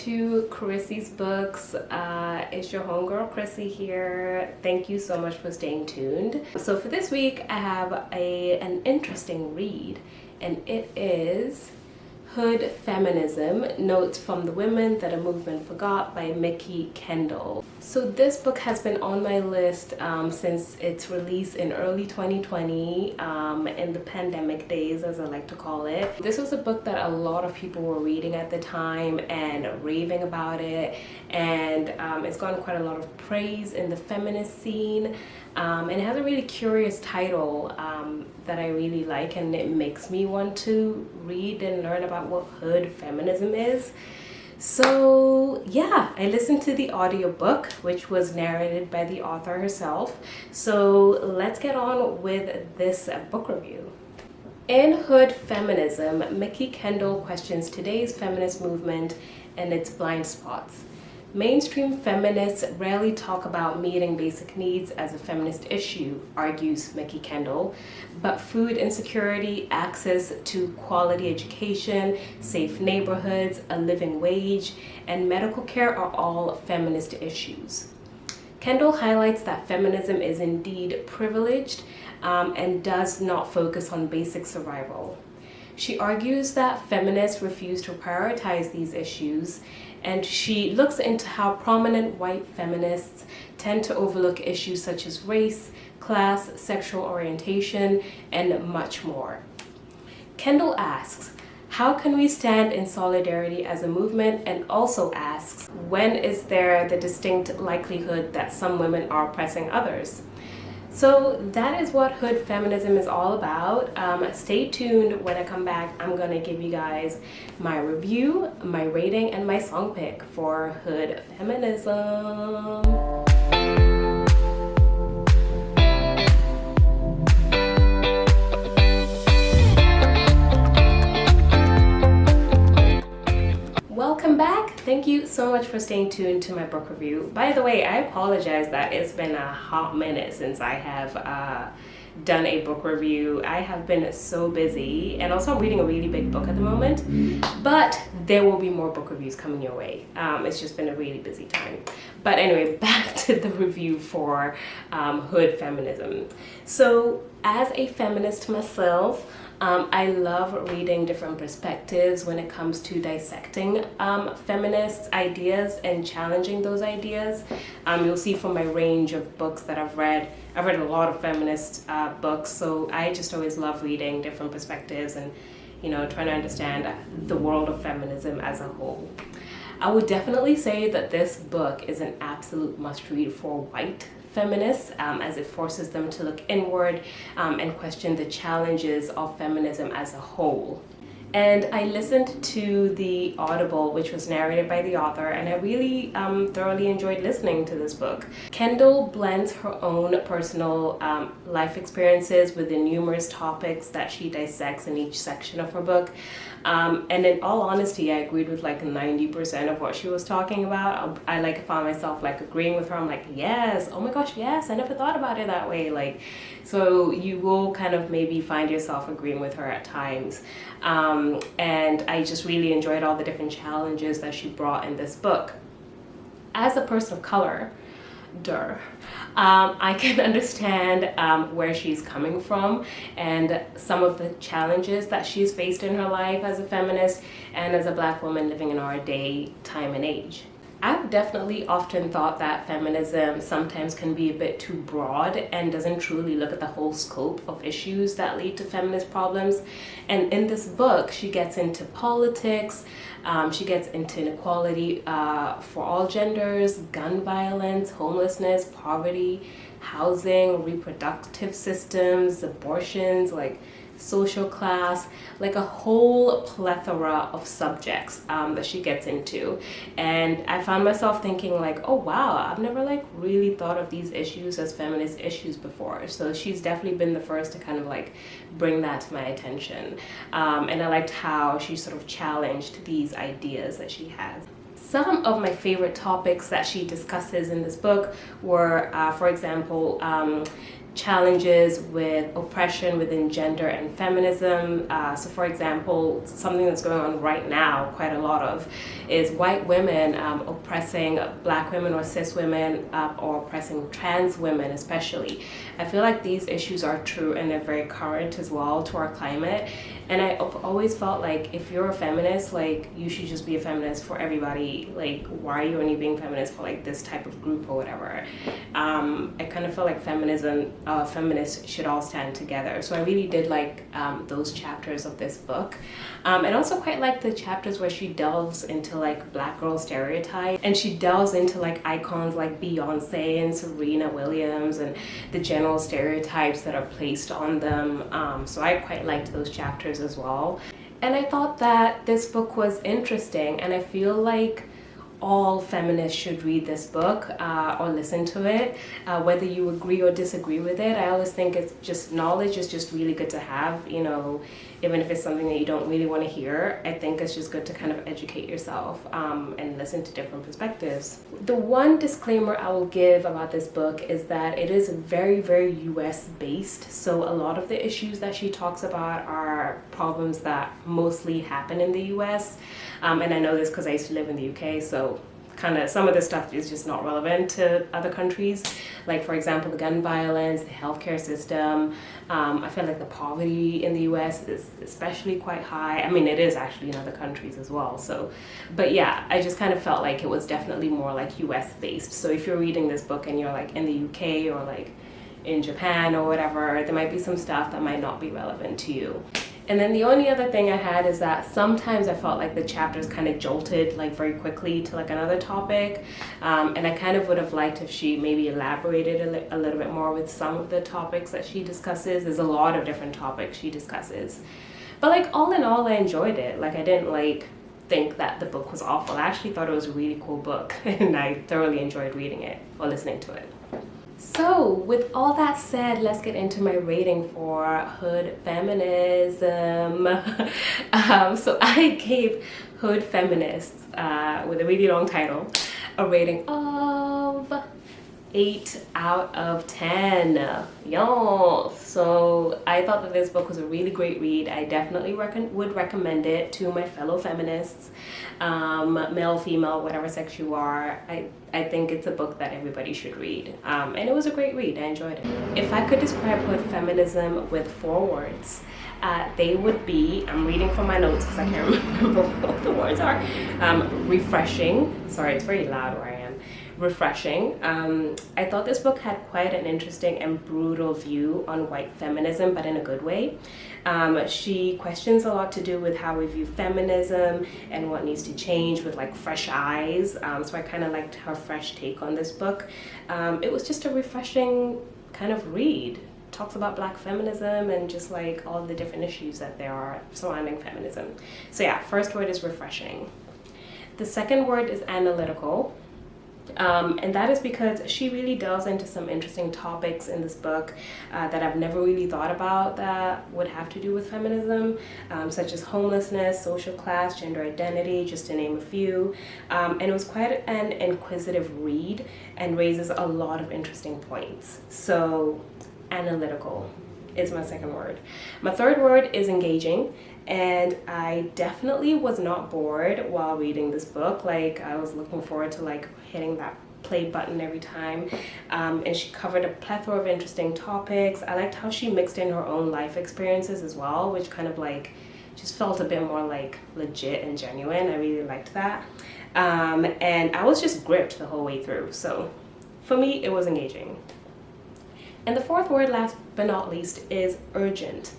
to Chrissy's Books. It's your homegirl Chrissy here. Thank you so much for staying tuned. So for this week, I have an interesting read, and it is Hood Feminism, Notes from the Women That a Movement Forgot by Mikki Kendall. So this book has been on my list since its release in early 2020, in the pandemic days, as I like to call it. This was a book that a lot of people were reading at the time and raving about it, and it's gotten quite a lot of praise in the feminist scene. And it has a really curious title that I really like, and it makes me want to read and learn about what Hood Feminism is. So yeah, I listened to the audiobook, which was narrated by the author herself. So let's get on with this book review. In Hood Feminism, Mikki Kendall questions today's feminist movement and its blind spots. Mainstream feminists rarely talk about meeting basic needs as a feminist issue, argues Mikki Kendall, but food insecurity, access to quality education, safe neighborhoods, a living wage, and medical care are all feminist issues. Kendall highlights that feminism is indeed privileged and does not focus on basic survival. She argues that feminists refuse to prioritize these issues, and she looks into how prominent white feminists tend to overlook issues such as race, class, sexual orientation, and much more. Kendall asks, how can we stand in solidarity as a movement, and also asks, when is there the distinct likelihood that some women are oppressing others? So that is what Hood Feminism is all about. Stay tuned. When I come back, I'm going to give you guys my review, my rating, and my song pick for Hood Feminism. Welcome back. Thank you so much for staying tuned to my book review. By the way, I apologize that it's been a hot minute since I have done a book review. I have been so busy, and also I'm reading a really big book at the moment, but there will be more book reviews coming your way. It's just been a really busy time. But anyway, back to the review for Hood Feminism. So as a feminist myself, I love reading different perspectives when it comes to dissecting feminist ideas and challenging those ideas. You'll see from my range of books that I've read a lot of feminist books, so I just always love reading different perspectives and, you know, trying to understand the world of feminism as a whole. I would definitely say that this book is an absolute must-read for white feminists, as it forces them to look inward and question the challenges of feminism as a whole. And I listened to the Audible, which was narrated by the author, and I really thoroughly enjoyed listening to this book. Kendall blends her own personal life experiences with the numerous topics that she dissects in each section of her book. And in all honesty, I agreed with like 90% of what she was talking about. I found myself like agreeing with her. I'm like, yes, oh my gosh, yes, I never thought about it that way. Like, so you will kind of maybe find yourself agreeing with her at times. And I just really enjoyed all the different challenges that she brought in this book. As a person of color, I can understand where she's coming from and some of the challenges that she's faced in her life as a feminist and as a Black woman living in our day, time, and age. I've definitely often thought that feminism sometimes can be a bit too broad and doesn't truly look at the whole scope of issues that lead to feminist problems. And in this book, she gets into politics, she gets into inequality for all genders, gun violence, homelessness, poverty, housing, reproductive systems, abortions, like social class, like a whole plethora of subjects that she gets into. And I found myself thinking like, oh wow, I've never like really thought of these issues as feminist issues before. So she's definitely been the first to kind of like bring that to my attention. And I liked how she sort of challenged these ideas that she has. Some of my favorite topics that she discusses in this book were, for example, challenges with oppression within gender and feminism. So for example, something that's going on right now, quite a lot of, is white women oppressing black women or cis women, or oppressing trans women especially. I feel like these issues are true and they're very current as well to our climate. And I've always felt like if you're a feminist, like you should just be a feminist for everybody. Like, why are you only being feminist for like this type of group or whatever? I kind of feel like feminists should all stand together. So I really did like those chapters of this book. And also quite like the chapters where she delves into like black girl stereotype, and she delves into like icons like Beyonce and Serena Williams and the general stereotypes that are placed on them. So I quite liked those chapters as well. And I thought that this book was interesting, and I feel like all feminists should read this book or listen to it, whether you agree or disagree with it. I always think it's just, knowledge is just really good to have, you know, even if it's something that you don't really want to hear. I think it's just good to kind of educate yourself and listen to different perspectives. The one disclaimer I will give about this book is that it is very, very US based. So a lot of the issues that she talks about are problems that mostly happen in the US. And I know this because I used to live in the UK, so kind of some of this stuff is just not relevant to other countries. Like, for example, the gun violence, the healthcare system. I feel like the poverty in the US is especially quite high. I mean, it is actually in other countries as well. So, but yeah, I just kind of felt like it was definitely more like US based. So if you're reading this book and you're like in the UK or like in Japan or whatever, there might be some stuff that might not be relevant to you. And then the only other thing I had is that sometimes I felt like the chapters kind of jolted like very quickly to like another topic. And I kind of would have liked if she maybe elaborated a little bit more with some of the topics that she discusses. There's a lot of different topics she discusses. But like all in all, I enjoyed it. Like I didn't like think that the book was awful. I actually thought it was a really cool book and I thoroughly enjoyed reading it or listening to it. So with all that said, let's get into my rating for Hood Feminism. So I gave Hood Feminists, with a really long title, a rating of 8 out of 10. Y'all. So I thought that this book was a really great read. I definitely would recommend it to my fellow feminists, male, female, whatever sex you are. I think it's a book that everybody should read. And it was a great read. I enjoyed it. If I could describe Hood Feminism with 4 words, they would be, I'm reading from my notes because I can't remember what the words are. Refreshing. Sorry, it's very loud where I am. Refreshing. I thought this book had quite an interesting and brutal view on white feminism, but in a good way. She questions a lot to do with how we view feminism and what needs to change with like fresh eyes. So I kind of liked her fresh take on this book. It was just a refreshing kind of read. Talks about black feminism and just like all the different issues that there are surrounding feminism. So yeah, first word is refreshing. The second word is analytical. And that is because she really delves into some interesting topics in this book that I've never really thought about that would have to do with feminism, such as homelessness, social class, gender identity, just to name a few. And it was quite an inquisitive read and raises a lot of interesting points. So analytical is my second word. My third word is engaging. And I definitely was not bored while reading this book. Like I was looking forward to like hitting that play button every time. And she covered a plethora of interesting topics. I liked how she mixed in her own life experiences as well, which kind of like just felt a bit more like legit and genuine. I really liked that. And I was just gripped the whole way through. So for me, it was engaging. And the fourth word, last but not least, is urgent.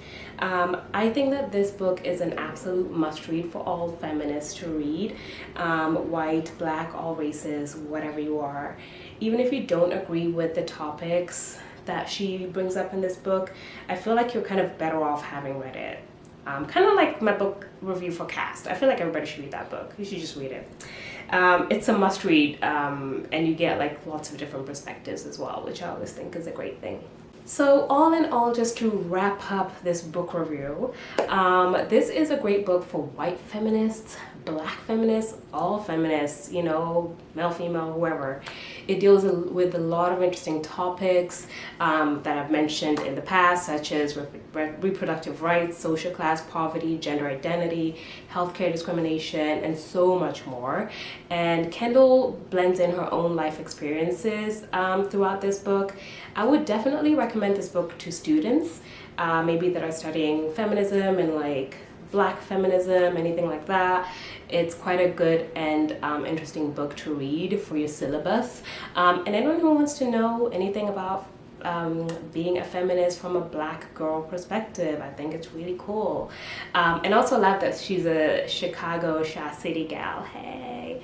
I think that this book is an absolute must-read for all feminists to read. White, black, all races, whatever you are. Even if you don't agree with the topics that she brings up in this book, I feel like you're kind of better off having read it. Kind of like my book review for Cast. I feel like everybody should read that book. You should just read it. It's a must read, and you get like lots of different perspectives as well, which I always think is a great thing. So all in all, just to wrap up this book review, this is a great book for white feminists, Black feminists, all feminists, you know, male, female, whoever. It deals with a lot of interesting topics that I've mentioned in the past, such as reproductive rights, social class, poverty, gender identity, healthcare discrimination, and so much more. And Kendall blends in her own life experiences throughout this book. I would definitely recommend this book to students, maybe that are studying feminism and like Black feminism, anything like that. It's quite a good and interesting book to read for your syllabus. And anyone who wants to know anything about being a feminist from a Black girl perspective, I think it's really cool. And also love that she's a Chicago Shaw City gal. Hey.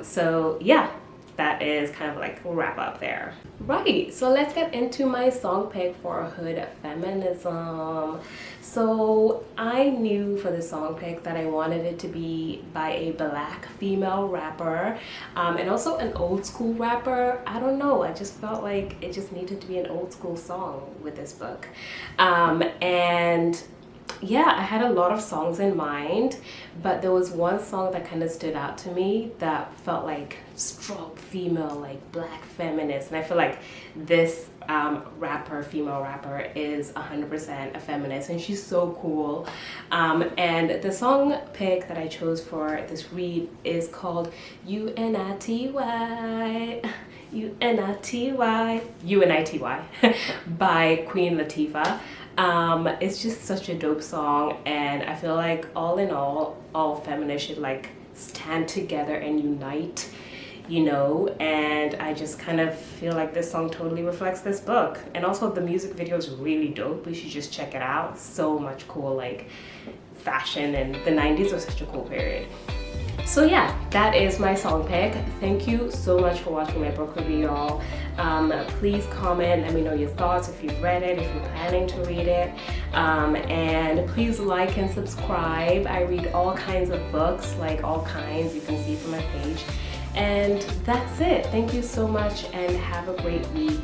So yeah, that is kind of like a wrap up there. Right, so let's get into my song pick for Hood Feminism. So I knew for the song pick that I wanted it to be by a Black female rapper, and also an old school rapper. I don't know, I just felt like it just needed to be an old school song with this book. And yeah, I had a lot of songs in mind, but there was one song that kind of stood out to me that felt like strong female, like Black feminist. And I feel like this female rapper is 100% a feminist, and she's so cool. And the song pick that I chose for this read is called U.N.I.T.Y. U.N.I.T.Y. U.N.I.T.Y. by Queen Latifa. It's just such a dope song, and I feel like all in all feminists should like stand together and unite, you know, and I just kind of feel like this song totally reflects this book. And also the music video is really dope. You should just check it out. So much cool like fashion, and the 90s was such a cool period. So yeah, that is my song pick. Thank you so much for watching my book review, y'all. Please comment, let me know your thoughts if you've read it, if you're planning to read it. And please like and subscribe. I read all kinds of books, like all kinds, you can see from my page. And that's it. Thank you so much and have a great week.